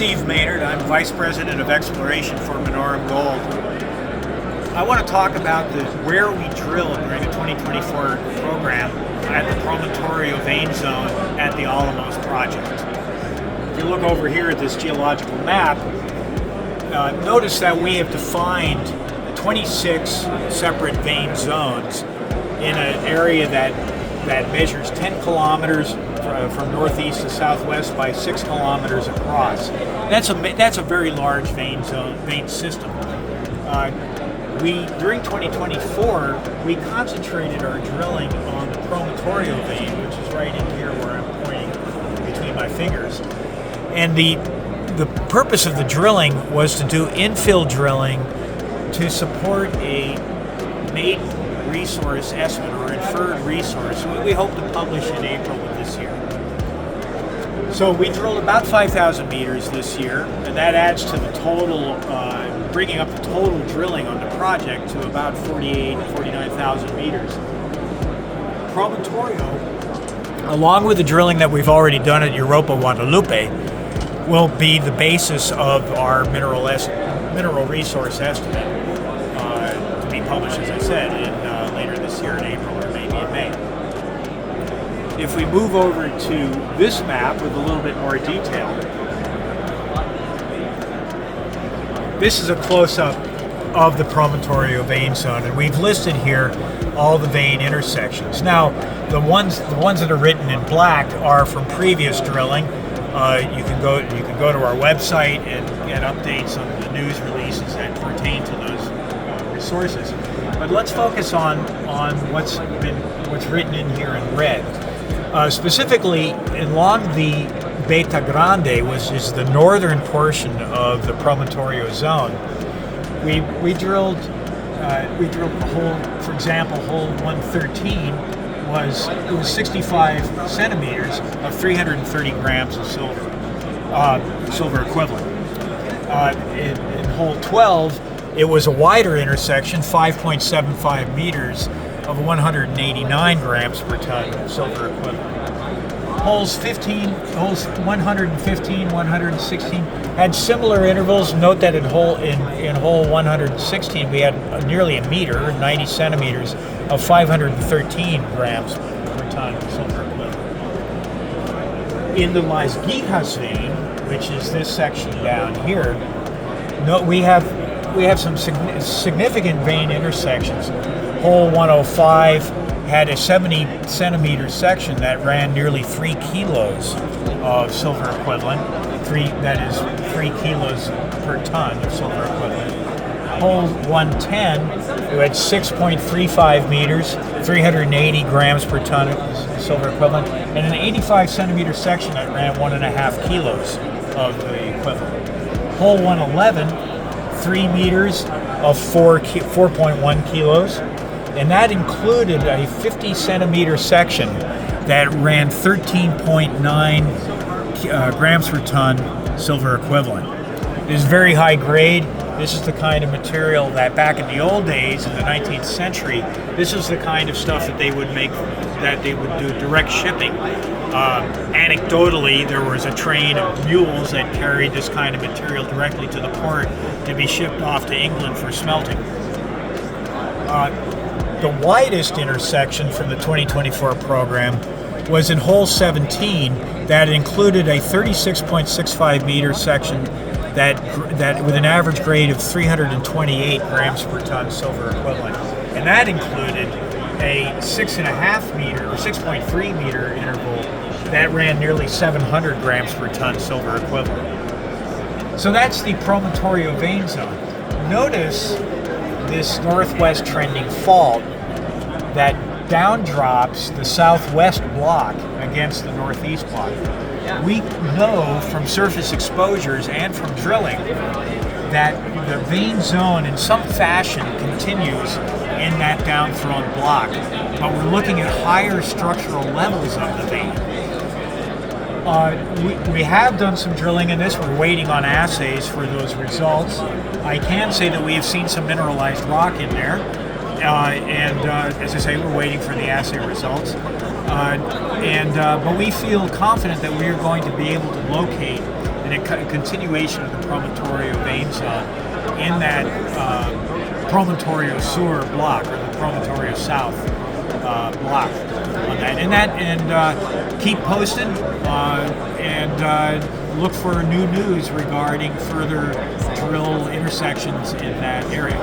Steve Maynard. I'm Vice President of Exploration for Minaurum Gold. I want to talk about where we drilled during the 2024 program at the Promontorio vein zone at the Alamos Project. If you look over here at this geological map, notice that we have defined 26 separate vein zones in an area that measures 10 kilometers from northeast to southwest by 6 kilometers across. That's a very large vein system. During 2024, we concentrated our drilling on the Promontorio vein, which is right in here where I'm pointing between my fingers. And the purpose of the drilling was to do infill drilling to support a maiden resource estimate or inferred resource we hope to publish in April of this year. So we drilled about 5,000 meters this year, and that adds to the total, bringing up the total drilling on the project to about 49,000 meters. Promontorio, along with the drilling that we've already done at Europa Guadalupe, will be the basis of our mineral resource estimate to be published, as I said, later this year in April or maybe in May. If we move over to this map with a little bit more detail, this is a close-up of the Promontorio vein zone, and we've listed here all the vein intersections. Now, the ones that are written in black are from previous drilling. You can go to our website and get updates on the news releases that pertain to those resources. But let's focus on what's written in here in red. Specifically, along the Beta Grande, which is the northern portion of the Promontorio zone, we drilled the hole. For example, hole 113 was 65 centimeters of 330 grams of silver equivalent. In hole 12, it was a wider intersection, 5.75 meters of 189 grams per ton of silver equivalent. Holes 115, 116 had similar intervals. Note that in hole 116 we had nearly a meter, 90 centimeters of 513 grams per ton of silver equivalent. In the Las Guijas vein, which is this section down here, we have some significant vein intersections. Hole 105 had a 70 centimeter section that ran nearly 3 kilos of silver equivalent. 3 kilos per ton of silver equivalent. Hole 110, it had 6.35 meters, 380 grams per ton of silver equivalent, and an 85 centimeter section that ran 1.5 kilos of the equivalent. Hole 111, 3 meters of 4.1 kilos, and that included a 50 centimeter section that ran 13.9 grams per ton silver equivalent. It is very high grade. This is the kind of material that back in the old days, in the 19th century, this is the kind of stuff that they would do direct shipping. Anecdotally, there was a train of mules that carried this kind of material directly to the port to be shipped off to England for smelting. The widest intersection from the 2024 program was in hole 17 that included a 36.65 meter section that with an average grade of 328 grams per ton silver equivalent. And that included a 6.5 meter or 6.3 meter interval that ran nearly 700 grams per ton silver equivalent. So that's the Promontorio vein zone. Notice this northwest trending fault that downdrops the southwest block against the northeast block. We know from surface exposures and from drilling that the vein zone in some fashion continues in that downthrown block, but we're looking at higher structural levels of the vein. We have done some drilling in this. We're waiting on assays for those results. I can say that we have seen some mineralized rock in there, as I say, we're waiting for the assay results. But we feel confident that we are going to be able to locate an and a continuation of the Promontorio vein zone in that Promontorio Sur block, or the Promontorio South block on that. And keep posted and look for new news regarding further drill intersections in that area.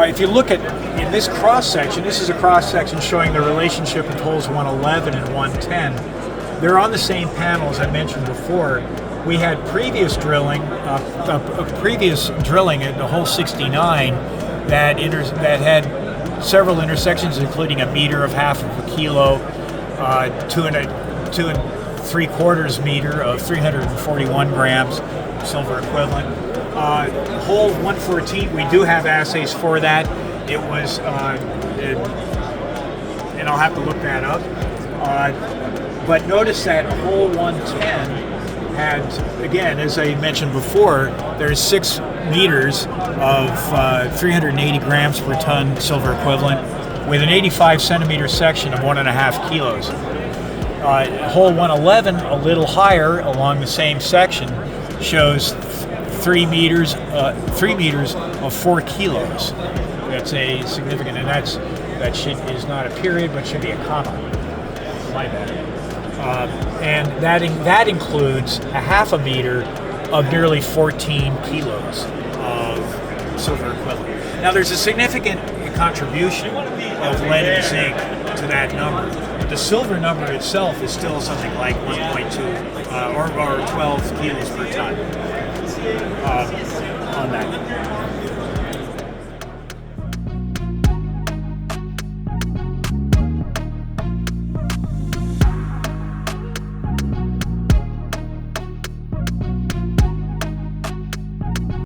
If you look in this cross section, this is a cross section showing the relationship of holes 111 and 110. They're on the same panel as I mentioned before. We had previous drilling at the hole 69 that had several intersections, including a meter of half of a kilo, 2 3/4 meter of 341 grams silver equivalent. Hole 114, we do have assays for that. It was, and I'll have to look that up. But notice that hole 110 had, again, as I mentioned before, there's 6 meters of 380 grams per ton silver equivalent with an 85 centimeter section of 1.5 kilos. Hole 111, a little higher along the same section, shows 3 meters of 4 kilos. That's a significant, and that is not a period, but should be a comma. My bad. And that includes a half a meter of nearly 14 kilos of silver equivalent. Now, there's a significant contribution of lead and zinc to that number. The silver number itself is still something like 1.2 or 12 kilos per ton on that.